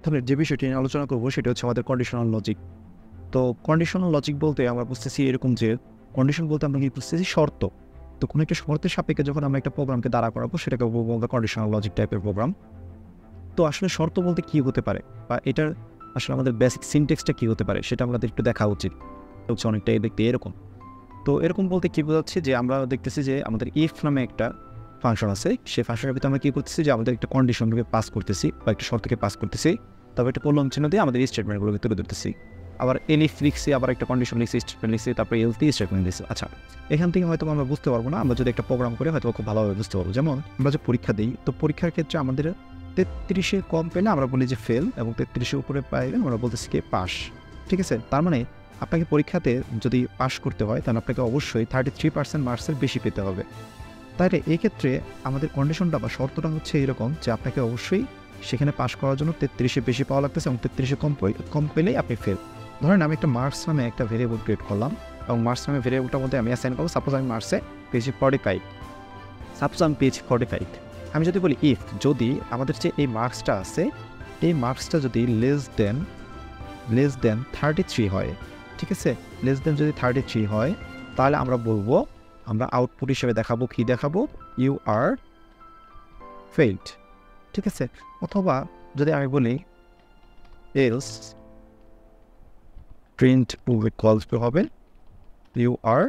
তাহলে যে বিষয়টি নিয়ে আলোচনা করব সেটা হচ্ছে আমাদের কন্ডিশনাল লজিক। তো কন্ডিশনাল লজিক বলতে আমরা বুঝতেছি এরকম যে কন্ডিশন বলতে আমরা কি বুঝতেছি শর্ত। তো কোনো একটা শর্তের সাপেক্ষে যখন আমরা একটা প্রোগ্রামকে দাঁড়া করাবো সেটাকে বলবো আমরা কন্ডিশনাল লজিক টাইপের প্রোগ্রাম। তো আসলে শর্ত বলতে কী হতে পারে বা এটার আসলে আমাদের বেসিক সিনটেক্সটা কী হতে পারে সেটা আমাদের একটু দেখা উচিত। হচ্ছে অনেকটাই দেখতে এরকম। তো এরকম বলতে কী বোঝাচ্ছে যে আমরা দেখতেছি যে আমাদের ইফ নামে একটা ফাংশন আছে, সেই ফাংশনের ভিতরে আমরা কী করতেছি যে আমাদের একটা কন্ডিশনকে পাস করতেছি বা একটা শর্তকে পাস করতেছি, তবে একটা প্রলং চিহ্ন দিয়ে আমাদের এই স্টেটমেন্টগুলোকে তুলে ধরতেছি। আবার এলিফ লিখছি, আবার একটা কন্ডিশন লিখছি, স্টেটমেন্ট লিখছি, তারপরে এলস দিয়ে স্টেটমেন্ট লিখছি। আচ্ছা, এখান থেকে হয়তো আমরা বুঝতে পারবো না, আমরা যদি একটা প্রোগ্রাম করে হয়তো খুব ভালোভাবে বুঝতে পারবো। যেমন আমরা যে পরীক্ষা দিই, তো পরীক্ষার ক্ষেত্রে আমাদের 33-এ কম পেলে আমরা বলি যে ফেল, এবং 33-এর উপরে পাইলে আমরা বলতেছি কি পাস। ঠিক আছে, তার মানে আপনাকে পরীক্ষাতে যদি পাস করতে হয় তাহলে আপনাকে অবশ্যই 33% মার্কসের বেশি পেতে হবে। তাহলে এই ক্ষেত্রে আমাদের কন্ডিশনটা বা শর্তটা হচ্ছে এরকম যে আপনাকে অবশ্যই সেখানে পাস করার জন্য 33-এ বেশি পাওয়া লাগতেছে এবং 33-এ কম পেলেই আপনি ফেল। ধরেন আমি একটা মার্কস নামে একটা ভেরিয়েবল ক্রিয়েট করলাম এবং মার্কস নামে ভেরিয়েবলটার মধ্যে আমি অ্যাসাইন করবো, সাপোজ আমি মার্কসে পেয়েছি 45, সাপোজ আমি পেয়েছি 45। আমি যদি বলি ইফ যদি আমাদের যে এই মার্কসটা আছে এই মার্কসটা যদি লেস দেন 33 হয়, ঠিক আছে, লেস দেন যদি 33 হয় তাহলে আমরা বলবো, আমরা আউটপুট হিসেবে দেখাবো কি দেখাবো, ইউ আর ফেইলড। ঠিক আছে, অথবা যদি আমি বলি এলস প্রিন্ট ইকুয়ালস টু হবে ইউ আর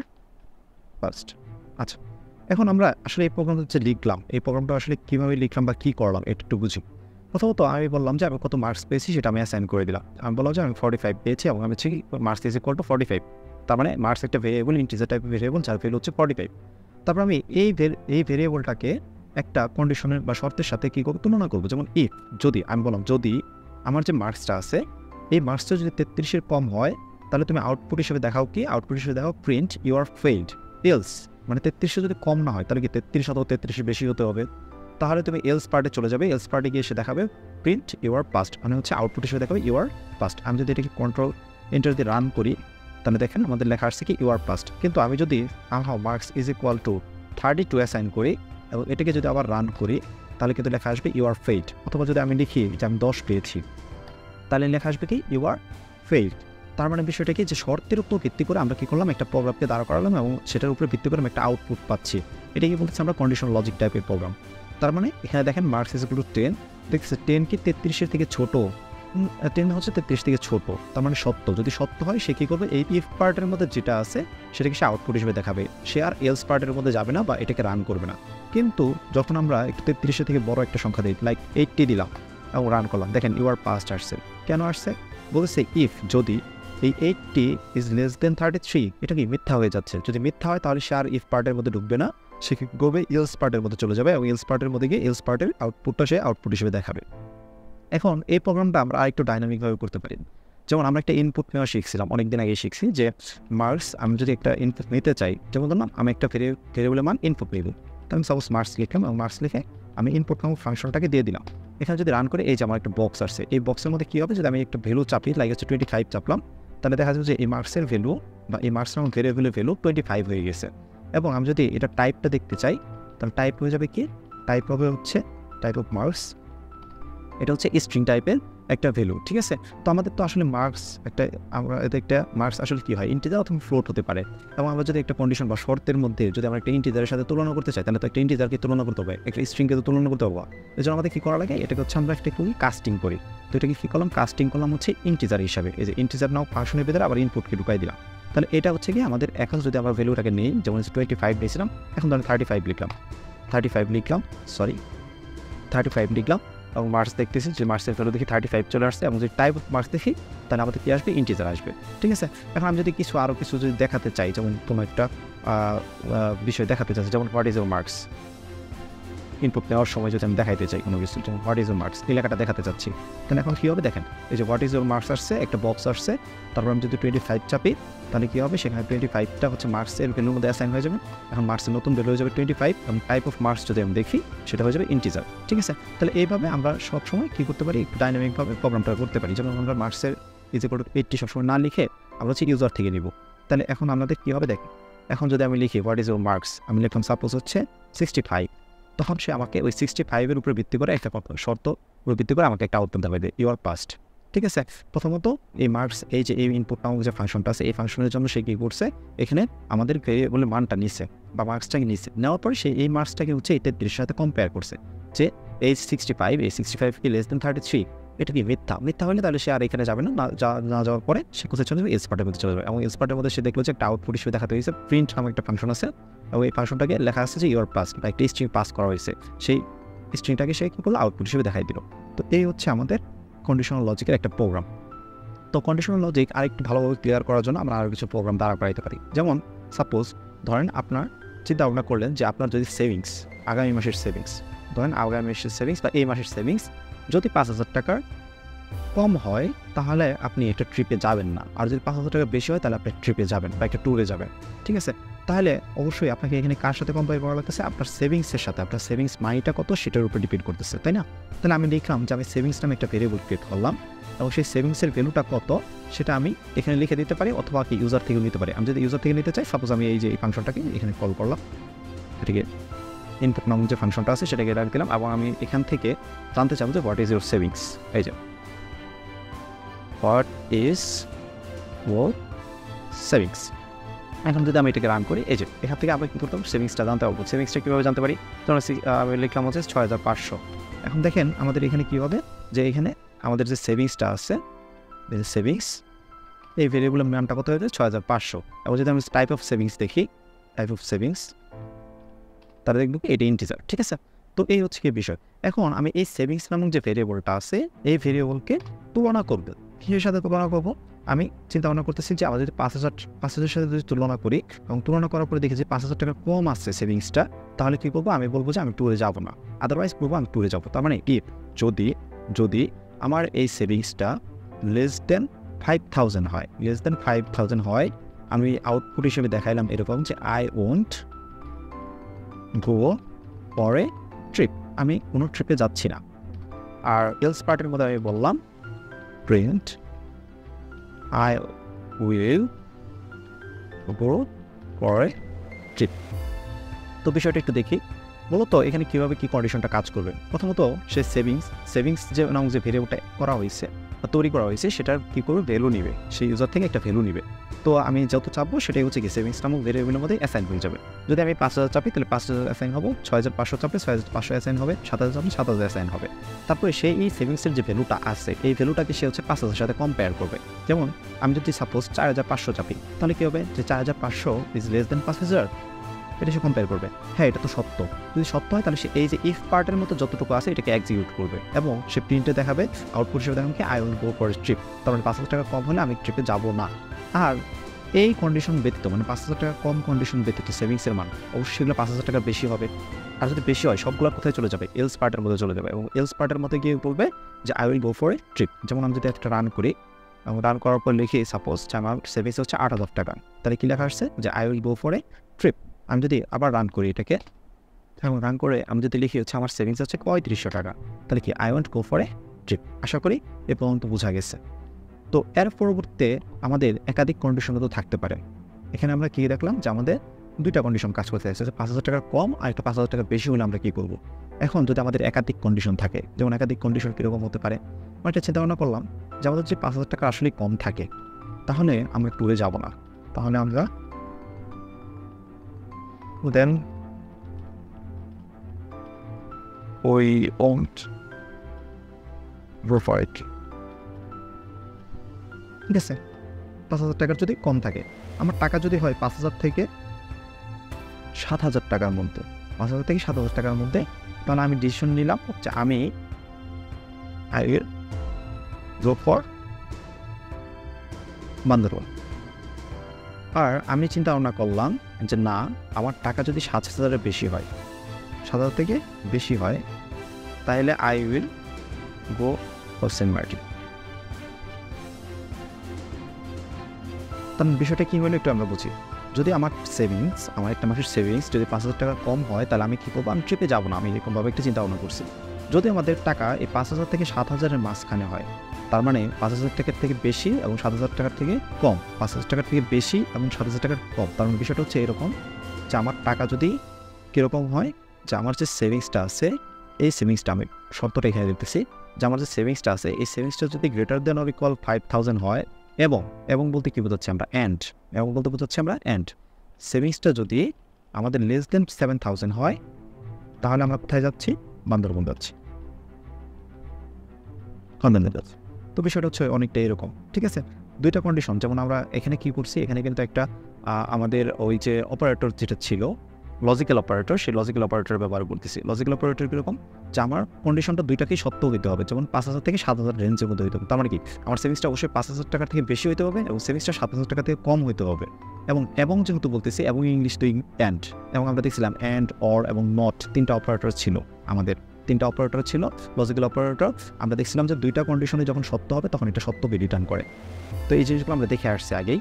ফার্স্ট। আচ্ছা, এখন আমরা আসলে এই প্রোগ্রামটা যে লিখলাম, এই প্রোগ্রামটা আসলে কীভাবে লিখলাম বা কী করলাম এটা একটু বুঝি। প্রথমত আমি বললাম যে আমি কত মার্কস পেয়েছি সেটা আমি অ্যাসাইন করে দিলাম। আমি বললাম যে আমি 45 পেয়েছি এবং আমি হচ্ছে মার্কস ইজ ইকুয়াল টু 45। তার মানে মার্কস একটা ভেরিয়েবল, ইন্টিজার টাইপের ভেরিয়েবল যার ভ্যালু হচ্ছে 45। তারপর আমি এই ভেরিয়েবলটাকে একটা কন্ডিশনের বা শর্তের সাথে কী করবো, তুলনা করবো। যেমন ইফ যদি আমি বললাম যদি আমার যে মার্কসটা আছে এই মার্কসটা যদি 33-এর কম হয় তাহলে তুমি আউটপুট হিসেবে দেখাও কি, আউটপুট হিসেবে দেখাও print you are failed. Else মানে 33 যদি কম না হয় তাহলে কি 33 অথবা 33 বেশি হতে হবে, তাহলে তুমি এলস পার্টে চলে যাবে। এলস পার্টে গিয়ে এসে দেখাবে প্রিন্ট ইউর পাস্ট, মানে হচ্ছে আউটপুট হিসেবে দেখাবে ইউর পাস্ট। আমি যদি এটাকে কন্ট্রোল এন্টার দিয়ে রান করি তাহলে দেখেন আমাদের লেখা আসছে কি ইউর পাস্ট। কিন্তু আমি যদি marks is equal to 32 assign করি এবং এটাকে যদি আবার রান করি তাহলে কিন্তু লেখা আসবে ইউর ফেইলড। অথবা যদি আমি লিখি যে আমি 10 পেয়েছি তাহলে লেখা আসবে কি ইউর ফেইলড। তার মানে বিষয়টা কি যে শর্তের উপর ভিত্তি করে আমরা কী করলাম, একটা প্রোগ্রামকে দাঁড়া করালাম এবং সেটার উপরে ভিত্তি করে আমরা একটা আউটপুট পাচ্ছি। এটাকে বলতেছি আমরা কন্ডিশনাল লজিক টাইপের প্রোগ্রাম। তার মানে এখানে দেখেন মার্কস ইজ ইকুয়াল টু 10, দেখছে 10 কি 33-এর থেকে ছোট, 10 হচ্ছে 33 থেকে ছোট, তার মানে সত্য। যদি সত্য হয় সে কী করবে, এই ইফ পার্টের মধ্যে যেটা আছে সেটাকে সে আউটপুট হিসেবে দেখাবে, সে আর এলস পার্টের মধ্যে যাবে না বা এটাকে রান করবে না। কিন্তু যখন আমরা একটু 33-এর থেকে বড় একটা সংখ্যা দিই, লাইক 80 দিলাম এবং রান করলাম, দেখেন ইউর পাস্ট আসছে। কেন আসছে, বলছে ইফ যদি এই 80 ইজ লেস দেন 33, এটা কি মিথ্যা হয়ে যাচ্ছে। যদি মিথ্যা হয় তাহলে সে আর ইফ পার্টের মধ্যে ঢুকবে না, সে কি করবে, এলস পার্টের মধ্যে চলে যাবে এবং এলস পার্টের মধ্যে গিয়ে এলস পার্টের আউটপুটটা সে আউটপুট হিসেবে দেখাবে। এখন এই প্রোগ্রামটা আমরা আরেকটু ডাইনামিকভাবে করতে পারি। যেমন আমরা একটা ইনপুট নেওয়া শিখছিলাম, অনেকদিন আগে শিখছি যে মার্কস আমি যদি একটা ইনপুট নিতে চাই, যেমন ধরলাম আমি একটা ভেরিয়েবলের মান ইনপুট নেব, তো আমি সাপোজ মার্কস লিখলাম এবং মার্কস লিখে আমি ইনপুট নামক ফাংশনটাকে দিয়ে দিলাম। এখানে যদি রান করে এই যে আমার একটা বক্স আসছে, এই বক্সের মধ্যে কী হবে, যদি আমি একটা ভ্যালু চাপি, লাইক হচ্ছে 25 চাপলাম, তাহলে দেখা যাবে যে এই মার্কসের ভ্যালু বা এই মার্কস নামক ভেরিয়েবলের ভ্যালু 25 হয়ে গেছে। এবং আমি যদি এটা টাইপটা দেখতে চাই তাহলে টাইপ হয়ে যাবে কি, টাইপ হবে হচ্ছে টাইপ অফ মার্কস, এটা হচ্ছে স্ট্রিং টাইপের একটা ভ্যালু। ঠিক আছে, তো আমাদের তো আসলে মার্কস একটা, আমরা এতে একটা মার্কস আসলে কী হয়, ইন্টিজার অথবা ফ্লোট হতে পারে। এবং আমরা যদি একটা কন্ডিশন বা শর্তের মধ্যে যদি আমরা একটা ইন্টিজারের সাথে তুলনা করতে চাই তাহলে তো একটা ইন্টিজারকে তুলনা করতে হবে, একটা স্ট্রিংকে তো তুলনা করতে হবে। এই জন্য আমাদের কী করা লাগে, এটাকে হচ্ছে আমরা একটা কাস্টিং করি। তো এটাকে কী করলাম, কাস্টিং করলাম হচ্ছে ইন্টিজার হিসাবে। এই যে ইন্টিজার নাও ফাংশনের ভিতরে আবার ইনপুটকে ঢুকাই দিলাম। তাহলে এটা হচ্ছে কি আমাদের, এখন যদি আমরা ভ্যালুটাকে নেই, যেমন 25 দিয়েছিলাম, এখন ধরেন 35 লিখলাম, 35 লিখলাম এবং মার্কস দেখতেছি যে মার্কসের ভ্যালু দেখি 35 চলে আসছে এবং যদি টাইপ অফ মার্কস দেখি তাহলে আমাদের কী আসবে, ইন্টিজার আসবে। ঠিক আছে, এখন আমি যদি আরও কিছু যদি দেখাতে চাই, যেমন কোনো একটা বিষয় দেখাতে চাচ্ছি, যেমন what is your marks, input নেওয়ার সময় যদি আমি দেখাইতে চাই কোনো কিছু, যেমন হোয়াট ইজ ইউর মার্কস, এই লেখাটা দেখাতে চাচ্ছি, তাহলে এখন কী হবে, দেখেন এই যে হোয়াট ইজ ইউর মার্কস আসছে, একটা বক্স আসছে, তারপর আমি যদি 25 চাপি তাহলে কী হবে, সেখানে 25টা হচ্ছে মার্কসের ভ্যালুর মধ্যে অ্যাসাইন হয়ে যাবে। এখন মার্কসের নতুন ভ্যালু হয়ে যাবে 25 এবং টাইপ অফ মার্কস যদি আমি দেখি সেটা হয়ে যাবে ইন্টিজার। ঠিক আছে, তাহলে এইভাবে আমরা সবসময় কী করতে পারি, একটু ডাইনামিকভাবে প্রোগ্রামটা করতে পারি। যেমন আমরা মার্কসের ইজ ইকুয়াল টু 80 সবসময় না লিখে আমরা হচ্ছে ইউজার থেকে নিব। তাহলে এখন আমাদের কী হবে, দেখেন এখন যদি আমি লিখি হোয়াট ইজ ইউর মার্কস, আমি লিখলাম সাপোজ হচ্ছে 65, তখন সে আমাকে ওই 65-এর উপরে ভিত্তি করে একটা শর্ত উপর ভিত্তি করে আমাকে একটা আউটপুট দেখাবে ইউ আর পাস্ট। ঠিক আছে, প্রথমত এই মার্কস এই যে এই ইনপুট নামক যে ফাংশনটা আছে এই ফাংশনের জন্য সে কী করছে, এখানে আমাদের ভেরিয়েবলের মানটা নিছে বা মার্কসটাকে নিচ্ছে, নেওয়ার পরে সে এই মার্কসটাকে হচ্ছে এই 33 সাথে কম্পেয়ার করছে যে এই 65 কি লেস দেন 33, এটা কি মিথ্যা হলে তাহলে সে আর এখানে যাবে না, না যাওয়ার পরে সে কোথায় চলে যাবে, এলস পার্টের মধ্যে চলে যাবে। এবং এলস পার্টের মধ্যে সে দেখলো যে একটা আউটপুট হিসেবে দেখাতে হয়েছে প্রিন্ট নামক একটা ফাংশন আছে, এবং এই ফাংশনটাকে লেখা আছে যে ইউর পাস বা একটা স্ট্রিং পাস করা হয়েছে, সেই স্ট্রিংটাকে সে কী করলো আউটপুট হিসেবে দেখাই দিল। তো এই হচ্ছে আমাদের কন্ডিশনাল লজিকের একটা প্রোগ্রাম। তো কন্ডিশনাল লজিক আরেকটু ভালোভাবে ক্লিয়ার করার জন্য আমরা আরও কিছু প্রোগ্রাম দাঁড়া করাইতে পারি। যেমন সাপোজ ধরেন আপনার চিন্তা ভাবনা করলেন যে আপনার যদি সেভিংস আগামী মাসের সেভিংস ধরেন আগামী মাসের সেভিংস বা এই মাসের সেভিংস যদি 5,000 টাকার কম হয় তাহলে আপনি একটা ট্রিপে যাবেন না, আর যদি 5,000 টাকা বেশি হয় তাহলে আপনি ট্রিপে যাবেন বা একটা ট্যুরে যাবেন। ঠিক আছে, তাহলে অবশ্যই আপনাকে এখানে কার সাথে কম্পেয়ার করা লাগতেছে, আপনার সেভিংসের সাথে। আপনার সেভিংস মানিটা কত সেটার উপর ডিপেন্ড করতেছে, তাই না? তাহলে আমি লিখলাম যে আমি সেভিংস নামে একটা ভেরিয়েবল ক্রিয়েট করলাম, এবং সেই সেভিংসের ভ্যালুটা কত সেটা আমি এখানে লিখে দিতে পারি, অথবা কি ইউজার থেকে নিতে পারি। আমি যদি ইউজার থেকে নিতে চাই, সাপোজ আমি এই যে এই ফাংশনটাকে এখানে কল করলাম, এটাকে ইনপুট নামক যে ফাংশনটা আছে সেটাকে রাখ দিলাম, এবং আমি এখান থেকে জানতে চাবো যে হোয়াট ইজ ইউর সেভিংস। এই যে হোয়াট ইজ ইউর সেভিংস। এখন যদি আমি এটাকে রান করি, এই যে এখান থেকে আমরা কী করতাম, সেভিংসটা জানতে পারবো। সেভিংসটা কীভাবে জানতে পারি, তখন আমি লিখলাম হচ্ছে 6,500। এখন দেখেন আমাদের এখানে কী হবে, যে এখানে আমাদের যে সেভিংসটা আছে সেভিংস এই ভেরিয়েবলের নামটা কত হয়েছে 6,500। এবং যদি আমি টাইপ অফ সেভিংস দেখি, টাইপ অফ সেভিংস তাহলে দেখব কি এটা ইন্টিজার। ঠিক আছে, তো এই হচ্ছে কি বিষয়। এখন আমি এই সেভিংস নামক যে ভেরিয়েবলটা আছে এই ভেরিয়েবলকে তুলনা করবো। কিসের সাথে তুলনা করবো, আমি চিন্তা ভাবনা করতেছি যে আমরা যদি 5,000 সাথে যদি তুলনা করি, এবং তুলনা করার পরে দেখি যে 5,000 টাকা কম আসছে সেভিংসটা, তাহলে কী করবো, আমি বলবো যে আমি ট্যুরে যাবো না, আদারওয়াইজ বলবো আমি ট্যুরে যাবো। তার মানে কি, যদি আমার এই সেভিংসটা লেস দেন 5,000 হয়, আমি আউটপুট হিসেবে দেখাইলাম এরকম যে I won't go for a trip, আমি কোনো ট্রিপে যাচ্ছি না। আর এলস পার্টের মধ্যে আমি বললাম print I will go for a trip. তো বিষয়টা একটু দেখি মূলত এখানে কীভাবে কী কন্ডিশনটা কাজ করবে। প্রথমত সে সেভিংস যে নামক যে ভেরিয়েবলটা করা হয়েছে বা তৈরি করা হয়েছে সেটার কী করবে, ভ্যালু নিবে, সেই ইউজার থেকে একটা ভ্যালু নিবে। তো আমি যত চাপবো সেটাই হচ্ছে কি সেভিংস নামক ভেরিয়েবলের মধ্যে অ্যাসাইন হয়ে যাবে। যদি আমি 5,000 চাপি তাহলে 5,000 অ্যাসাইন হবো, 6,500 চাপলে 6,500 অ্যাসাইন হবে, 7,000 চাপলে 7,000 অ্যাসাইন হবে। তারপরে সেই এই সেভিংসের যে ভ্যালুটা আছে এই ভ্যালুটাকে সে হচ্ছে 5,000 সাথে কম্পেয়ার করবে। যেমন আমি যদি সাপোজ 4,500 চাপি, তাহলে কী হবে যে 4,500 ইজ লেস দেন 5,000, এটা সে কম্পেয়ার করবে। হ্যাঁ, এটা তো সত্য। যদি সত্য হয় তাহলে সে এই যে ইফ পার্টের মতো যতটুকু আছে এটাকে এক্সিকিউট করবে, এবং সে প্রিন্টে দেখাবে আউটপুট হিসেবে দেখাবে কি I will go for a trip. তার মানে 5,000 টাকা কম হলে আমি ট্রিপে যাবো না। আর এই কন্ডিশন ব্যতীত মানে 5,000 টাকা কম কন্ডিশন ব্যতীত সেভিংসের মান অবশ্যই সেগুলো 5,000 টাকা বেশি হবে। আর যদি বেশি হয় সবগুলো কোথায় চলে যাবে, এলস পার্টের মধ্যে চলে যাবে, এবং এলস পার্টের মধ্যে গিয়ে বলবে যে I will go for a trip. যেমন আমি যদি একটা রান করি, এবং রান করার পর লিখি সাপোজ যে আমার সেভিংস হচ্ছে 8,000 টাকা, তাহলে কী লেখা আসছে যে I will go for a trip. আমি যদি আবার রান করি এটাকে, এবং রান করে আমি যদি লিখি হচ্ছে আমার সেভিংস হচ্ছে 3,500 টাকা, তাহলে কি I want go for a trip. আশা করি এ পর্যন্ত বোঝা গেছে। তো এর পরবর্তীতে আমাদের একাধিক কন্ডিশন তো থাকতে পারে। এখানে আমরা কী দেখলাম যে আমাদের দুইটা কন্ডিশন কাজ করতে আসছে, যে 5,000 টাকা কম আর একটা 5,000 টাকা বেশি হলে আমরা কী করবো। এখন যদি আমাদের একাধিক কন্ডিশন থাকে, যেমন একাধিক কন্ডিশন কীরকম হতে পারে, আমরা একটা চিন্তা ভাবনা করলাম যে আমাদের যে 5,000 টাকা আসলে কম থাকে, তাহলে আমরা ট্যুরে যাব না, তাহলে আমরা then we won't go for it. ঠিক আছে, 5,000 টাকার যদি কম থাকে, আমার টাকা যদি হয় 5,000 থেকে 7,000 টাকার মধ্যে, 5,000 থেকে 7,000 টাকার মধ্যে, তাহলে আমি ডিসিশন নিলাম যে আমি I will go for Bandarban. আর আমি চিন্তা ভাবনা করলাম যে না, আমার টাকা যদি 7,000-এর বেশি হয়, 7,000 থেকে বেশি হয়, তাহলে I will go for Saint Martin. তার বিষয়টা কী হলো একটু আমরা বুঝি। যদি আমার একটা মাসের সেভিংস যদি 5,000 টাকা কম হয়, তাহলে আমি কী করবো, আমি ট্রিপে যাবো না। আমি এরকমভাবে একটা চিন্তা ভাবনা করছি। যদি আমাদের টাকা এই 5,000 থেকে 7,000-এর মাঝখানে হয়, তার মানে 5,000 টাকার থেকে বেশি এবং 7,000 টাকার থেকে কম, 5,000 টাকার থেকে বেশি এবং 7,000 টাকার কম, তার মানে বিষয়টা হচ্ছে এরকম যে আমার টাকা যদি কীরকম হয়, যে আমার যে সেভিংসটা আছে এই সেভিংসটা আমি শর্তটা এখানে দিতেছি যে আমার যে সেভিংসটা আছে এই সেভিংসটা যদি গ্রেটার দেন অর ইকুয়াল 5,000 হয় এবং বলতে কী বোঝাচ্ছি আমরা এবং বলতে বোঝাচ্ছি আমরা সেভিংসটা যদি আমাদের লেস দেন 7,000 হয় তাহলে আমরা কোথায় যাচ্ছি? বান্দরবন যাচ্ছি, কন্দনে যাচ্ছি। তো বিষয়টা হচ্ছে অনেকটা এরকম, ঠিক আছে? দুইটা কন্ডিশন, যেমন আমরা এখানে কি করছি, এখানে কিন্তু একটা আমাদের ওই যে অপারেটর যেটা ছিল লজিক্যাল অপারেটর, সেই লজিক্যাল অপারেটর ব্যবহার করতেছি। লজিক্যাল অপারেটর কীরকম? যে আমার কন্ডিশনটা দুইটাকেই সত্য হইতে হবে, যেমন 5,000 থেকে 7,000 রেঞ্জের মধ্যে হইতে হবে। তার মানে কি আমার সেভিংসটা অবশ্যই 5,000 টাকা থেকে বেশি হইতে হবে এবং সেভিংসটা 7,000 টাকা থেকে কম হইতে হবে। এবং যেহেতু বলতেছি এবং ইংলিশ তো এবং আমরা দেখছিলাম অর এবং নট তিনটা অপারেটর ছিল, আমাদের তিনটা অপারেটর ছিল লজিক্যাল অপারেটর। আমরা দেখছিলাম যে দুইটা কন্ডিশনে যখন সত্য হবে তখন এটা সত্যকে রিটার্ন করে। তো এই জিনিসগুলো আমরা দেখে আসছি আগেই।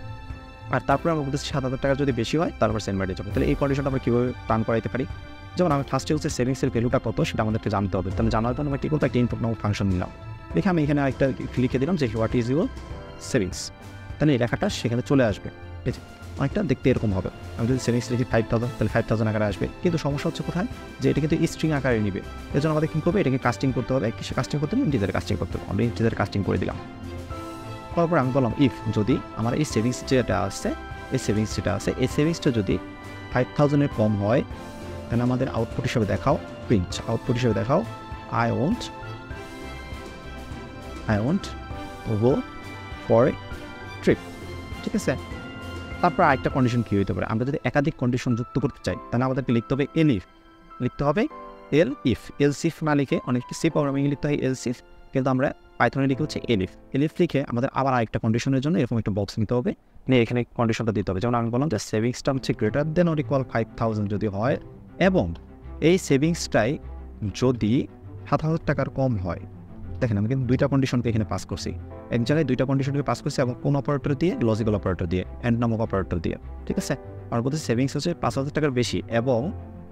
আর তারপরে আমরা বলতেছি 7,000 টাকা যদি বেশি হয় তারপর সেন্ড মার্টে যাবে। তাহলে এই কন্ডিশনটা আমরা কীভাবে টার্ন করাইতে পারি? যেমন আমি ফার্স্টে হচ্ছে সেভিংসের ভ্যালুটা কত সেটা আমাদেরকে জানতে হবে। তাহলে জানার জন্য আমরা কী করবো? একটা ইনপুট নামক ফাংশন নিলাম, দেখে আমি এখানে একটা লিখে দিলাম যে হোয়াট ইজ ইউর সেভিংস। তাহলে এই লেখাটা সেখানে চলে আসবে, ঠিক আছে? অনেকটা দেখতে এরকম হবে। আমি যদি সেভিংস লিখি 5,000 তাহলে 5,000 আকারে আসবে, কিন্তু সমস্যা হচ্ছে কোথায়? যে এটা কিন্তু স্ট্রিং আকারে নিবে। এর জন্য আমাদের কী করবে? এটাকে কাস্টিং করতে হবে। কিসে কাস্টিং করতে হবে? ইন্টিজারে কাস্টিং করতে হবে। আমরা ইন্টিজারে কাস্টিং করে দিলাম। করার পর আমি বললাম ইফ যদি আমার এই সেভিংস যেটা আছে এই সেভিংসটা যদি 5,000 এর কম হয় তাহলে আমাদের আউটপুট হিসেবে দেখাও I want go for a trip, ঠিক আছে? তারপর আরেকটা কন্ডিশন কী হইতে পারে? আমরা যদি একাধিক কন্ডিশন যুক্ত করতে চাই তাহলে আমাদেরকে লিখতে হবে এলস ইফ না লিখে অনেকটা সি প্রোগ্রামিং লিখতে হয় এলস ইফ, কিন্তু আমরা পাইথনে লিখে হচ্ছে এলিফ লিখে আমাদের আবার আরেকটা কন্ডিশনের জন্য এরকম একটা বক্স নিতে হবে, নিয়ে এখানে কন্ডিশনটা দিতে হবে। যেমন আমি বললাম যে সেভিংসটা হচ্ছে গ্রেটার দেন অর ইকুয়াল 5,000 যদি হয় এবং এই সেভিংসটাই যদি 7,000 টাকার কম হয়। দেখেন আমি কিন্তু দুইটা কন্ডিশনকে এখানে পাস করছি, এক জায়গায় দুইটা কন্ডিশনকে পাস করছি এবং কোন অপারেটর দিয়ে? লজিক্যাল অপারেটর দিয়ে, নামক অপারেটর দিয়ে, ঠিক আছে? আর বলতে সেভিংস হচ্ছে 5,000 টাকার বেশি এবং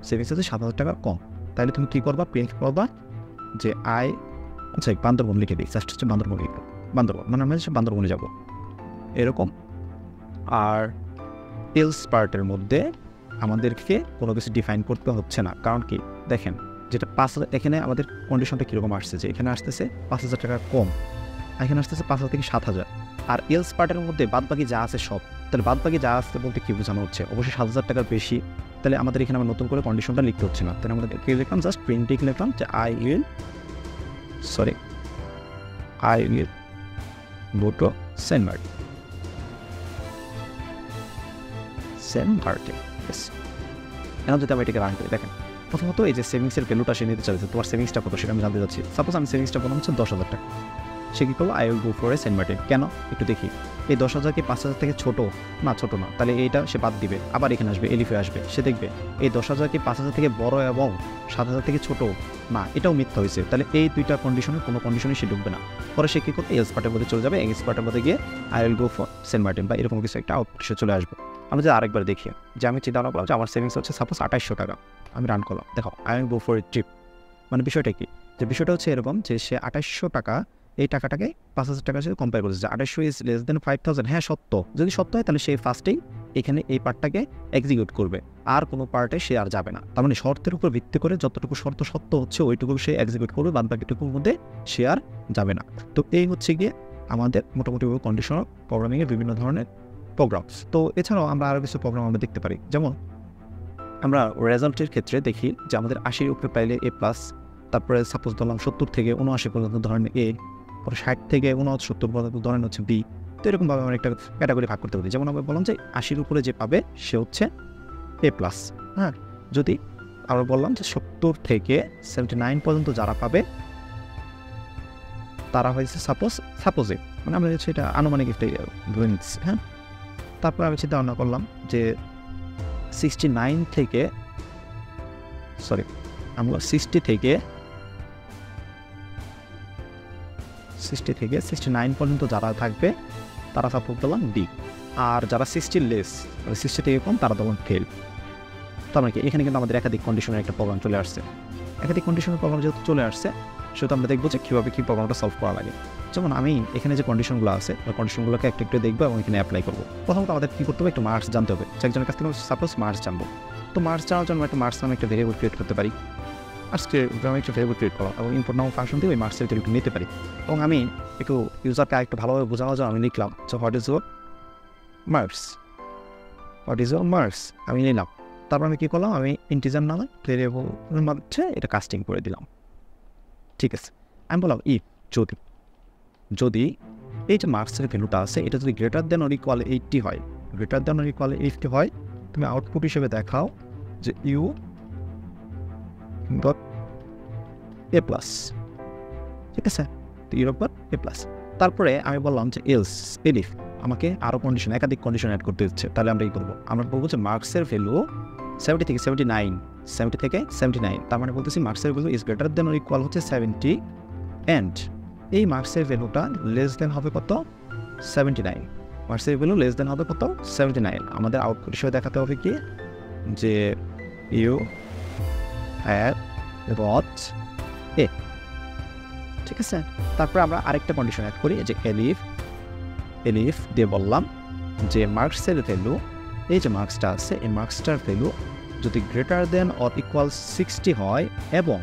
সেভিংস হচ্ছে 7,000 টাকার কম। তাহলে তুমি কী করবা? প্রিন্ট করবা যে বান্দরবন লিখে দিই, জাস্ট হচ্ছে বান্দরবন মানে আমরা হচ্ছে বান্দরবনে যাবো এরকম। আর এলস পার্টের মধ্যে আমাদেরকে কোনো কিছু ডিফাইন করতে হচ্ছে না, কারণ কি দেখেন যেটা 5,000 এখানে আমাদের কন্ডিশনটা কীরকম আসছে যে এখানে আসতেছে 5,000 টাকা কম, এখানে আসতেছে 5,000 থেকে 7,000। আর এলস পার্টের মধ্যে বাদবাকি যা আছে সব, তাহলে বাদবাকি যা আসছে বলতে কী বোঝানো হচ্ছে? অবশ্যই 7,000 টাকার বেশি। তাহলে আমাদের এখানে আমরা নতুন করে কন্ডিশনটা লিখতে হচ্ছে না, তাহলে আমাদের কী লিখলাম? জাস্ট প্রিন্টিং লিখলাম যে I will go to Saint Martin. এখন যদি আমি এটাকে রান করি, দেখেন প্রথমত এই যে সেভিংসের ভ্যালুটা সে নিতে চাইছে, তোমার সেভিংসটা কত সেটা আমি জানতে চাচ্ছি। সাপোজ আমি সেভিংসটা বললাম হচ্ছে 10,000 টাকা, সে কী করবো? I will go for a Saint Martin. কেন? একটু দেখি এই 10,000 কি 5,000 থেকে ছোটো না? তাহলে এইটা সে বাদ দিবে, আবার এখানে আসবে এলিফে আসবে, সে দেখবে এই 10,000 কি 5,000 থেকে বড় এবং 7,000 থেকে ছোটো না, এটাও মিথ্যা হয়েছে। তাহলে এই দুইটা কন্ডিশনের কোনো কন্ডিশনে সে ঢুকবে না। পরে সে কী করবে? এলস পার্টের মধ্যে চলে যাবে, এলস পার্টের মধ্যে গিয়ে I will go for Saint Martin বা এরকম কিছু একটা আউটপুট সে চলে আসবে। আমি যদি আরেকবার দেখি যে আমি চিন্তা করলাম যে আমার সেভিংস হচ্ছে সাপোজ 2,800 টাকা, আমি রান করলাম, দেখো I will go for a trip. মানে বিষয়টা কি? যে বিষয়টা হচ্ছে এরকম যে সে 2,800 টাকা এই টাকাটাকে 5,000 টাকার সাথে কম্পেয়ার করছে যে 2,800 ইজ লেস দেন 5,000। হ্যাঁ সত্য, যদি সত্য হয় তাহলে সে ফার্স্টেই এখানে এই পার্টটাকে এক্সিকিউট করবে, আর কোনো পার্টে সে আর যাবে না। তার মানে শর্তের উপর ভিত্তি করে যতটুকু শর্ত সত্য হচ্ছে ওইটুকু সে এক্সিকিউট করবে, বাদ বাকিটুকুর মধ্যে সে আর যাবে না। তো এই হচ্ছে গিয়ে আমাদের মোটামুটি কন্ডিশনাল প্রোগ্রামিংয়ের বিভিন্ন ধরনের প্রোগ্রাম। তো এছাড়াও আমরা আরও কিছু প্রোগ্রাম আমরা দেখতে পারি, যেমন আমরা রেজাল্টের ক্ষেত্রে দেখি যে আমাদের 80 উপরে পাইলে A+, তারপরে সাপোজ ধরলাম 70 থেকে 79 পর্যন্ত ধরেন A, পরে 60 থেকে 69 পর্যন্ত ধরেন হচ্ছে B। তো এরকমভাবে আমরা একটা ক্যাটাগরি ভাগ করতে পারি। যেমন আমরা বললাম যে 80-র উপরে যে পাবে সে হচ্ছে A+, হ্যাঁ। যদি আমরা বললাম যে 70 থেকে 79 পর্যন্ত যারা পাবে তারা হয়েছে সাপোজে, মানে আমরা হচ্ছে এটা আনুমানিক একটা ধরে নিচ্ছি, হ্যাঁ। তারপর আমি চিন্তা ভাবনা করলাম যে 60 থেকে 69 পর্যন্ত যারা থাকবে তারা সাপোজ দিলাম ডি, আর যারা 60 লেস, 60 থেকে কম তারা তখন ফেল। তার মানে কি এখানে কিন্তু আমাদের একাধিক কন্ডিশনের একটা প্রোগ্রাম চলে আসছে। একাধিক কন্ডিশনের প্রোগ্রাম যেহেতু চলে আসছে সেহেতু আমরা দেখবো যে কীভাবে কী প্রোগ্রামটা সলভ করা লাগে। যেমন আমি এখানে যে কন্ডিশনগুলো আছে ওই কন্ডিশনগুলোকে একটু দেখবো এবং এখানে অ্যাপ্লাই করবো। প্রথমত আমাদের কী করতে হবে? একটু মার্কস জানতে হবে। একজনের কাছ থেকে সাপোজ মার্কস জানবো, তো তো মার্কস জানার জন্য একটা মার্কস নামে একটা ভেরিয়েবল ক্রিয়েট করতে পারি। মার্কসকে আমি একটা ভেরিয়েবল ক্রিয়েট করলাম এবং ইনপুট নামক ফাংশন দিয়ে ওই মার্কসের ভ্যালুটা নিতে পারি। এবং আমি একটু ইউজারকে একটু ভালোভাবে বোঝানোর জন্য আমি লিখলাম যে what is your marks, what is your marks আমি নিলাম। তারপর আমি কী করলাম, আমি ইন্টিজার নামে ভেরিয়েবলের মধ্যে এটা কাস্টিং করে দিলাম। ঠিক আছে, আমি বললাম ইফ যদি এই যে মার্কসের ভ্যালুটা আছে এটা যদি গ্রেটার দেন অর ইকুয়াল 80 হয়, গ্রেটার দেন অর ইকুয়াল 80 হয়, তুমি আউটপুট হিসেবে দেখাও যে ইউ গট এ প্লাস। ঠিক আছে, তো ইউ গট এ প্লাস। তারপরে আমি বললাম যে এলস এলিফ আমাকে আরও কন্ডিশন, একাধিক কন্ডিশন অ্যাড করতে দিচ্ছে, তাহলে আমরা কী করবো, আমরা বলবো যে মার্কসের ভ্যালু 70 থেকে 79, 70 থেকে 79, তার মানে বলতেছি মার্কসের value is greater than or equal হচ্ছে 70 অ্যান্ড এই মার্কসের ভ্যালুটা লেস দেন হবে কত, 79। মার্কসের ভ্যালু লেস দেন হবে কত, 79। আমাদের আউটপুট হিসেবে দেখাতে হবে কি যে ইউ হ্যাভ গট এ। ঠিক আছে, তারপরে আমরা আরেকটা কন্ডিশন অ্যাড করি যে এলিফ দিয়ে বললাম যে মার্কসের ভ্যালু, এই যে মার্কসটা আছে এই মার্কসটার ভ্যালু যদি গ্রেটার দেন অর ইকুয়াল 60 হয় এবং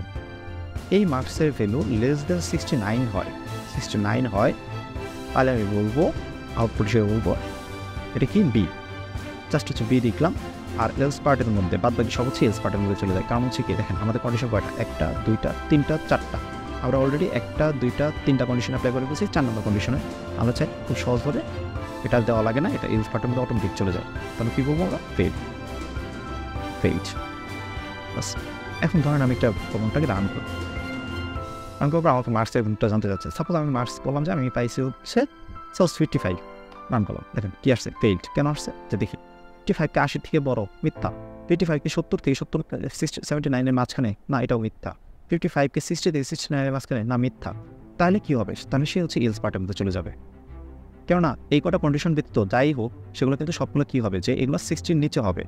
এই মার্কসের ভ্যালু লেস দেন 69 হয়, তাহলে আমি বলবো আউটপুট হিসেবে বলবো এটা কি বি, জাস্ট হচ্ছে বি লিখলাম। আর এলস পার্টের মধ্যে বাদ বাকি সব হচ্ছে এলস পার্টের মধ্যে চলে যায়। কারণ হচ্ছে কি দেখেন আমাদের কন্ডিশন কয়টা, 1টা 2টা 3টা 4টা, আমরা অলরেডি 1টা 2টা 3টা কন্ডিশন অ্যাপ্লাই করে ফেলছি। 4 নম্বর কন্ডিশনে আমরা চাই খুব সহজভাবে এটা দেওয়া লাগে না, এটা এলস পার্টের মধ্যে অটোমেটিক চলে যায়। তাহলে কী বলবো আমরা, ফেইড। বাস, এখন ধরেন আমি একটা প্রোগ্রামটাকে রান করি, আমাকে মার্কসের ভ্যালুটা জানতে যাচ্ছে। সাপোজ আমি মার্কস বললাম যে আমি পাইছি হচ্ছে 55, রান করলাম, দেখেন কি আসছে, ফেইল্ড। কেন আসছে যে দেখি 55কে 80 থেকে বড়, মিথ্যা। 55কে 70 থেকে 79-এর মাঝখানে, না এটাও মিথ্যা। 55কে 60 থেকে 69-এর মাঝখানে, না মিথ্যা। তাহলে কি হবে, তাহলে সে হচ্ছে এলস পার্টের মধ্যে চলে যাবে। কেননা এই কটা কন্ডিশন ব্যতীত যাই হোক সেগুলো কিন্তু সবগুলো কী হবে, যে এগুলো 60-র নিচে হবে।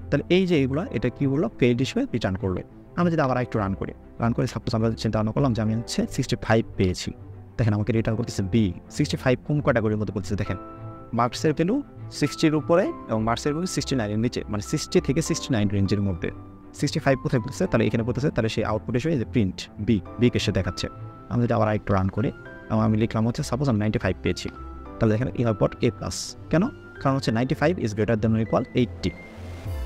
তাহলে এই যে এগুলো, এটা কী হলো, ফেইল্ড হিসেবে রিটার্ন করবে। আমরা যদি আবার একটু রান করে সাপোজ আমরা চিন্তা ভাবনা করলাম যে আমি হচ্ছে 65 পেয়েছি, দেখেন আমাকে রিটার্ন করতেছে বি। 65 কোন ক্যাটাগরির মধ্যে করতেছে, দেখেন মার্কসের ভ্যালু 60-র উপরে এবং মার্কসের ভ্যালু 69-এর নিচে, মানে 60 থেকে 69 রেঞ্জের মধ্যে। 65 কোথায় বলতেছে, তাহলে এখানে বলতেছে, তাহলে সেই আউটপুট হিসেবে যে প্রিন্ট বিকে সে দেখাচ্ছে। আমরা যদি আবার একটু রান করে এবং আমি লিখলাম হচ্ছে সাপোজ আমি 95 পেয়েছি, তাহলে দেখেন you have got A plus. কেন, কারণ হচ্ছে 95 is greater than or equal 80।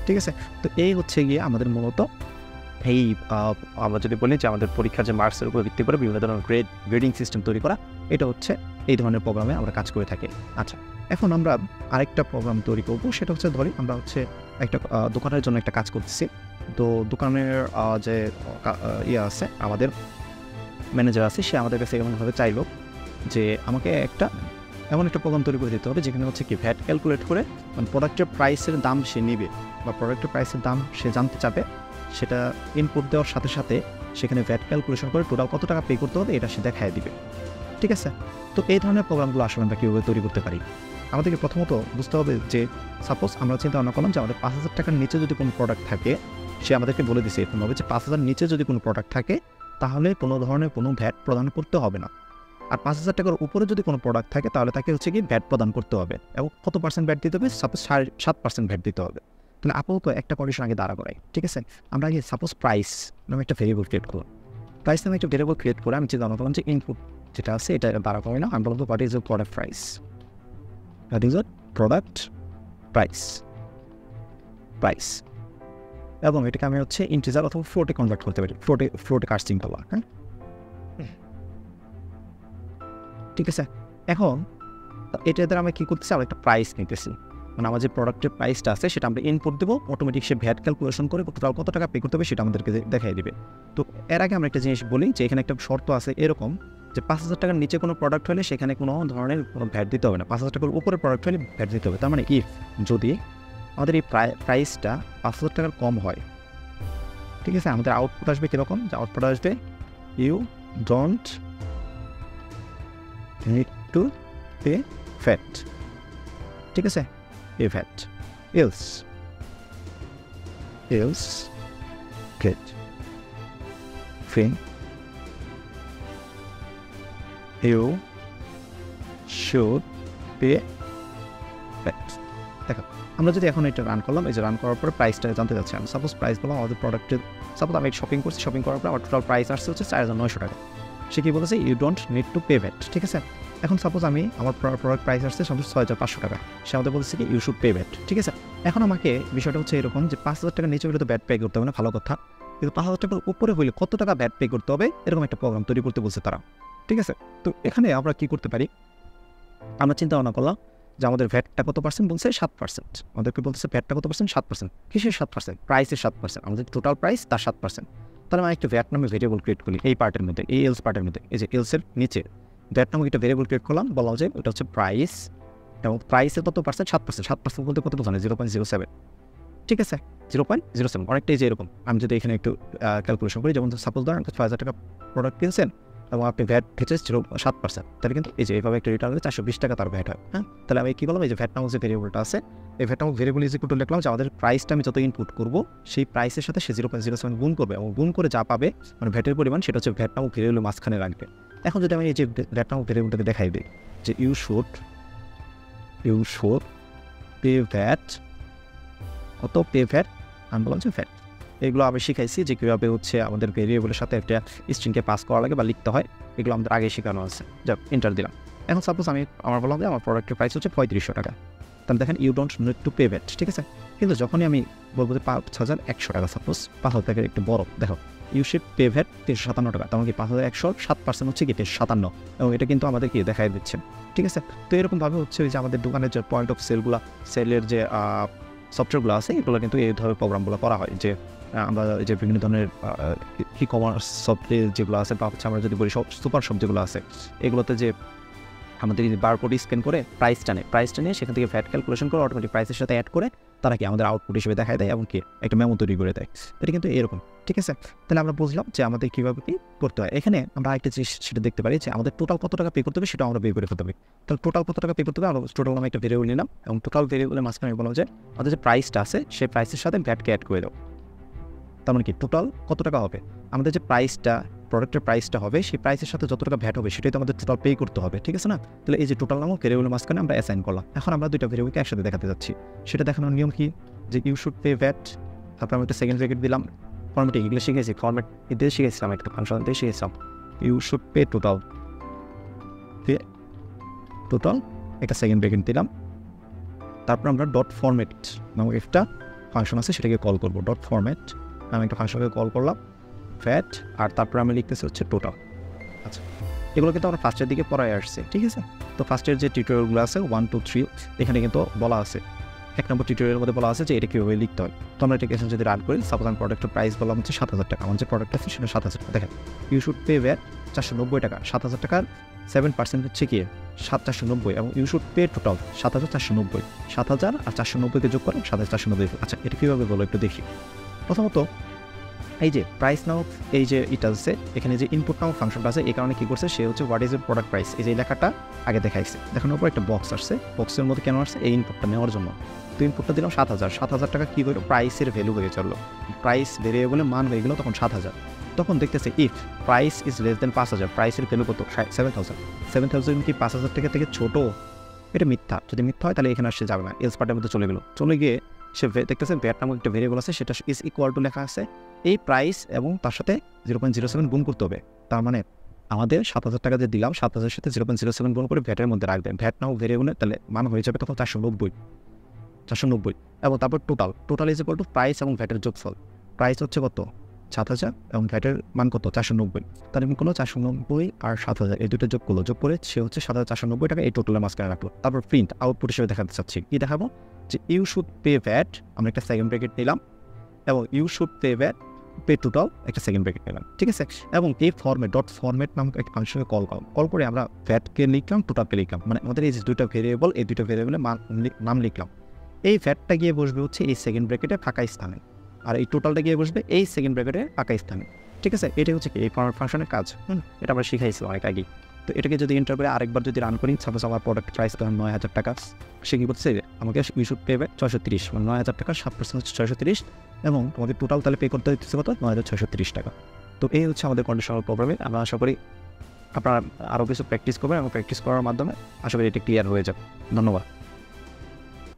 ঠিক আছে, তো এই হচ্ছে গিয়ে আমাদের মূলত এই আমরা যদি বলি যে আমাদের পরীক্ষার যে মার্কসের উপর ভিত্তি করে বিভিন্ন ধরনের গ্রেডিং সিস্টেম তৈরি করা, এটা হচ্ছে এই ধরনের প্রোগ্রামে আমরা কাজ করে থাকি। আচ্ছা, এখন আমরা আরেকটা প্রোগ্রাম তৈরি করব, সেটা হচ্ছে ধরি আমরা হচ্ছে একটা দোকানের জন্য একটা কাজ করতেছি। তো দোকানের যে ইয়ে আছে, আমাদের ম্যানেজার আছে, সে আমাদের কাছে এমনভাবে চাইলো যে আমাকে এমন একটা প্রোগ্রাম তৈরি করে দিতে হবে যেখানে হচ্ছে কি ভ্যাট ক্যালকুলেট করে, মানে প্রোডাক্টের প্রাইসের দাম সে নিবে বা প্রোডাক্টের প্রাইসের দাম সে জানতে চাবে, সেটা ইনপুট দেওয়ার সাথে সাথে সেখানে ভ্যাট ক্যালকুলেশন করে টোটাল কত টাকা পে করতে হবে এটা সে দেখায় দিবে। ঠিক আছে, তো এই ধরনের প্রোগ্রামগুলো আসলে আমরা কীভাবে তৈরি করতে পারি, আমাদেরকে প্রথমত বুঝতে হবে যে সাপোজ আমরা চিন্তা ভাবনা করলাম যে আমাদের 5000 টাকার নিচে যদি কোনো প্রোডাক্ট থাকে, সে আমাদেরকে বলে দিছে এরকমভাবে যে 5000 নিচে যদি কোনো প্রোডাক্ট থাকে তাহলে কোনো ধরনের কোনো ভ্যাট প্রদান করতে হবে না। আর 5000 টাকার উপরে যদি কোনো প্রোডাক্ট থাকে তাহলে তাকে হচ্ছে কি ভ্যাট প্রদান করতে হবে, এবং কত পার্সেন্ট ভ্যাট দিতে হবে, সাপোজ 7% ভ্যাট দিতে হবে। তাহলে আপাতত একটা কন্ডিশন আগে দাঁড়া করাই। ঠিক আছে, আমরা আগে সাপোজ প্রাইস নামে একটা ভেরিয়েবল ক্রিয়েট করব। প্রাইস নামে একটা ভেরিয়েবল ক্রিয়েট করে আমি চিন্তা করলাম যে ইনপুট যেটা আছে এটা দাঁড়া করে না, আমরা বলবো what is product price, what is product price, এবং এটাকে আমি হচ্ছে ইন্টিজার অথবা ফ্লোটে কনভার্ট করতে পারি, ফ্লোটে কাস্টিং করলাম। হ্যাঁ, ঠিক আছে, এখন এটা দ্বারা আমরা কী করতেছি, আমরা একটা প্রাইস নিতেছি, মানে আমার যে প্রোডাক্টের প্রাইসটা আছে সেটা আমরা ইনপুট দেবো, অটোমেটিক সে ভ্যাট ক্যালকুলেশন করে টোটাল কত টাকা পে করতে হবে সেটা আমাদেরকে দেখাই দিবে। তো এর আগে আমরা একটা জিনিস বলি যে এখানে একটা শর্ত আছে এরকম যে 5000 টাকার নিচে কোনো প্রোডাক্ট হলে সেখানে কোনো ধরনের কোনো ভ্যাট দিতে হবে না, 5000 টাকার উপরে প্রোডাক্ট হলে ভ্যাট দিতে হবে। তার মানে ইফ যদি আমাদের এই প্রাইসটা 5000 টাকার কম হয়, ঠিক আছে, আমাদের আউটপুট আসবে কীরকম, যে আউটপুট আসবে you don't need to pay VAT. ঠিক আছে, a VAT else get fin you should pay VAT. দেখো আমরা যদি এখন এটা রান করলাম, এই যে রান করার পরে প্রাইসটা জানতে চাচ্ছি আমি, সাপোজ প্রাইস বললাম আমাদের প্রোডাক্টের, সাপোজ আমি শপিং করছি, শপিং করার পর আমার টোটাল প্রাইস আসছে হচ্ছে 4900 টাকা। সে কি বলেছে, you don't need to pay VAT, ঠিক আছে। এখন সাপোজ আমার প্রোডাক্ট প্রাইস আসছে সাপোজ 6500 টাকা, সে আমাদের বলছে কি ইউ শুড পে ভ্যাট, ঠিক আছে। এখন আমাকে বিষয়টা হচ্ছে এরকম যে 5000 টাকার নিচে হলে তো ভ্যাট পে করতে হবে না, ভালো কথা, কিন্তু 5000 টাকার উপরে হইলে কত টাকা ভ্যাট পে করতে হবে এরকম একটা প্রোগ্রাম তৈরি করতে বলছে তারা, ঠিক আছে। তো এখানে আমরা কি করতে পারি, আমরা চিন্তা ভাবনা করলাম যে আমাদের ভ্যাটটা কত পার্সেন্ট বলছে, 7%। আমাদেরকে বলতেছে ভ্যাটটা কত পার্সেন্ট, 7%। কিসের 7%? প্রাইসের 7%, আমাদের টোটাল প্রাইস তার 7%। তাহলে আমি একটা ভ্যাট নামে ভেরিয়েবল ক্রিয়েট করি এই পার্টের মধ্যে, এই এলস পার্টের মধ্যে, এই যে এলসের নিচে ভ্যাট নামে একটা ভেরিয়েবল ক্রিয়েট করলাম, বলা যে ওটা হচ্ছে প্রাইস, এবং প্রাইসের কত পার্সেন্ট, 7%। 7% বলতে কত বোঝানো, 0.07, ঠিক আছে, 0.07। অনেকটাই যে এরকম, আমি যদি এখানে একটু ক্যালকুলেশন করি, যেমন সাপোজ ধরেন 6000 টাকা প্রোডাক্ট কিনছেন এবং আপনি ভ্যাট হচ্ছে 7%, তাহলে কিন্তু এই যে এইভাবে একটা রিটার্ন হলে 420 টাকা তার ভ্যাট হয়। হ্যাঁ, তাহলে আমি কী বললাম, এই যে ভ্যাট নামক যে ভেরিয়েবলটা আছে, এই ভ্যাট নামক ভেরিয়েবল ইজ ইকুয়াল টু লিখলাম যে আমাদের প্রাইসটা আমি যত ইনপুট করবো সেই প্রাইসের সাথে সে 0.07 গুণ করবে, এবং গুণ করে যা পাবে মানে ভ্যাটের পরিমাণ, সেটা হচ্ছে ভ্যাট নামক ভেরিয়েবলের মাঝখানে রাখবে। এখন যদি আমি এই যে ভ্যাট নামক ভেরিয়েবলটাকে দেখাই দিই যে ইউ শুড পে ভ্যাট, কত পে ভ্যাট, আমি বললাম যে ভ্যাট। এগুলো আমি শিখাইছি যে কীভাবে হচ্ছে আমাদের ভেরিয়েবলের সাথে একটা স্ট্রিংকে পাস করা লাগে বা লিখতে হয়, এগুলো আমাদের আগে শেখানো আছে। যাক, এন্টার দিলাম। এখন সাপোজ আমার বললাম যে আমার প্রোডাক্টের প্রাইস হচ্ছে 3500 টাকা, তাহলে দেখেন you don't need to pay VAT, ঠিক আছে। কিন্তু যখনই আমি বলবো যে 5100 টাকা, সাপোজ 5000 টাকার একটু বড়, দেখো ইউ শুড পে ভ্যাট 357 টাকা, তেমন কি 5100 7% হচ্ছে কি 357, এবং এটা কিন্তু আমাদের কি দেখাই দিচ্ছে, ঠিক আছে। তো এরকমভাবে হচ্ছে যে আমাদের দোকানের যে পয়েন্ট অফ সেলের যে সফটওয়্যারগুলো আছে, এগুলো কিন্তু এইভাবে প্রোগ্রামগুলো করা হয় যে আমরা যে বিভিন্ন ধরনের ই কমার্স সফটওয়্যার যেগুলো আছে, বা হচ্ছে আমরা যদি বলি সুপার শপ যেগুলো আছে, এগুলোতে যে আমাদের বারকোড স্ক্যান করে প্রাইস টানে সেখান থেকে ভ্যাট ক্যালকুলেশন করে অটোমেটিক প্রাইসের সাথে অ্যাড করে তারা কি আমাদের আউটপুট হিসেবে দেখায় দেয়, এবং কি একটা মেমো তৈরি করে দেয়। এটা কিন্তু এরকম, ঠিক আছে। তাহলে আমরা বুঝলাম যে আমাদের কীভাবে কি করতে হয়। এখানে আমরা একটা জিনিস সেটা দেখতে পারি যে আমাদের টোটাল কত টাকা পে করতে হবে সেটা আমরা বের করে ফেলতে হবে। তাহলে টোটাল কত টাকা পে করতে হবে, আমরা টোটাল নামে একটা ভেরিয়েবল নিলাম, এবং টোটাল ভেরিয়েবলের মাঝখানে বললাম যে আমাদের যে প্রাইসটা আছে সেই প্রাইসের সাথে ভ্যাটকে অ্যাড করে দাও। তার মানে কি টোটাল কত টাকা হবে, আমাদের যে প্রাইসটা, প্রোডাক্টের প্রাইসটা হবে সেই প্রাইসের সাথে যত টাকা ভ্যাট হবে সেটাই তো আমাদের টোটাল পে করতে হবে, ঠিক আছে না। তাহলে এই যে টোটাল নামক ভেরিয়েবলের মাঝখানে আমরা অ্যাসাইন করলাম। এখন আমরা দুইটা ভেরিয়েবলকে একসাথে দেখাতে যাচ্ছি, সেটা দেখানোর নিয়ম কি, যে ইউ শুড পে ভ্যাট, তারপর আমি একটা সেকেন্ড ব্র্যাকেট দিলাম, ফর্মেটিং এগুলো শিখেছি, ফর্মেট দিয়ে শিখেছিলাম, একটা ফাংশন দিয়ে শিখেছিলাম, ইউ শুড পে টোটাল, একটা সেকেন্ড ব্র্যাকেট দিলাম, তারপর আমরা ডট ফরম্যাট নামক একটা ফাংশন আছে সেটাকে কল করবো, ডট ফরম্যাট আমি একটা ফাংশনকে কল করলাম ভ্যাট, আর তারপর আমি লিখতেছি হচ্ছে টোটাল। আচ্ছা, এগুলো কিন্তু আমরা ফার্স্টের দিকে পড়ায় আসছে, ঠিক আছে। তো ফার্স্টের যে টিউটোরিয়ালগুলো আছে 1 2 3 এখানে কিন্তু বলা আছে, 1 নম্বর টিউটোরিয়ালের মধ্যে বলা আছে যে এটা কীভাবে লিখতে হয়। তো আমরা এটাকে যদি রান করি, সাপোজ আমি প্রোডাক্টের প্রাইস বললাম হচ্ছে 7000 টাকা, আমার যে প্রোডাক্ট আছে সেটা 7000 টাকা। দেখেন ইউ শুড পে ভ্যাট 490 টাকা, 7000 টাকার 7% হচ্ছে কি 7490, এবং ইউ শুড পে টোটাল 7490, 7000 আর 490কে যোগ করেন 7490। আচ্ছা, এটা কীভাবে বলো একটু দেখি। প্রথমত এই যে প্রাইস নামক এই যে এটা আছে, এখানে যে ইনপুট নামক ফাংশনটা আছে, এই কারণে কী করছে, সে হচ্ছে হোয়াট ইজ এর প্রোডাক্ট প্রাইস, এই যে লেখাটা আগে দেখাইছে, দেখানোর পর একটা বক্স আসছে, বক্সের মধ্যে কেন আসছে, এই ইনপুটটা নেওয়ার জন্য। তো ইনপুটটা দিলাম 7000 টাকা, কী করলো, প্রাইসের ভ্যালু হয়ে চললো, প্রাইস ভেরিয়েবলের মান হয়ে গেলো তখন 7000। তখন দেখতেছে if price is less than 5000, প্রাইসের ভ্যালু কত, 7000 কি 5000 টাকা থেকে ছোট, এটা মিথ্যা। যদি মিথ্যা হয় তাহলে এখানে আসছে যাবে না, এলস পার্টের মধ্যে চলে গিয়ে সে দেখতেছে ভ্যাট নামক একটা ভেরিয়েবল আছে, সেটা ইজ ইকুয়াল টু লেখা আছে এই প্রাইস এবং তার সাথে 0.07 গুণ করতে হবে। তার মানে আমাদের 7000 টাকা যে দিলাম 7000 সাথে 0.07 গুণ করে ভ্যাটের মধ্যে রাখবেন, ভ্যাট নামক ভেরিয়েবলে, তাহলে মান হয়ে যাবে তখন 490, এবং তারপর total is equal to price এবং ভ্যাটের যোগফল। প্রাইস হচ্ছে কত 7000 এবং ভ্যাটের মান কত 490, তার মানে কোনো 490 আর 7000 এই দুটো যোগ করে সে হচ্ছে 7490 টাকা এই টোটালের মাঝখানে রাখলো। তারপর প্রিন্ট আউটপুট হিসেবে দেখাতে চাচ্ছি, কি দেখাবো, যে ইউ শুড পে ভ্যাট, আমরা একটা সেকেন্ড ব্র্যাকেট নিলাম, এবং you should pay VAT pay total একটা সেকেন্ড ব্র্যাকেট নিলাম, ঠিক আছে। এবং এই ফরম্যাট ডট ফরম্যাট নামক একটা ফাংশনকে কল করে আমরা ভ্যাটকে লিখলাম, টোটালকে লিখলাম, মানে আমাদের এই যে দুইটা ভেরিয়েবল, এই দুইটা ভেরিয়েবলের নাম লিখলাম। এই ভ্যাটটা গিয়ে বসবে হচ্ছে এই সেকেন্ড ব্র্যাকেটে ফাঁকা স্থানে, আর এই টোটালটা গিয়ে বসবে এই সেকেন্ড ব্র্যাকেটে ফাঁকা স্থানে, ঠিক আছে। এটাই হচ্ছে কি এই ফাংশনের কাজ, এটা আমরা শিখাইছিলাম অনেক আগেই। তো এটাকে যদি এন্টার করে আরেকবার যদি রান করি, সাপোজ আমার প্রোডাক্ট প্রাইস তখন 9000 টাকা, সে কী করছে, আমাকে ইউ শুড পে ব্যাক 630, মানে 9000 টাকা 7% হচ্ছে 630, এবং তোমাদের টোটাল তাহলে পে করতে হচ্ছে কত 9630 টাকা। তো এই হচ্ছে আমাদের কন্ডিশনাল প্রোগ্রামে। আমরা আশা করি আপনারা আরও কিছু প্র্যাকটিস করবেন, এবং প্র্যাকটিস করার মাধ্যমে আশা করি এটা ক্লিয়ার হয়ে যাবে। ধন্যবাদ।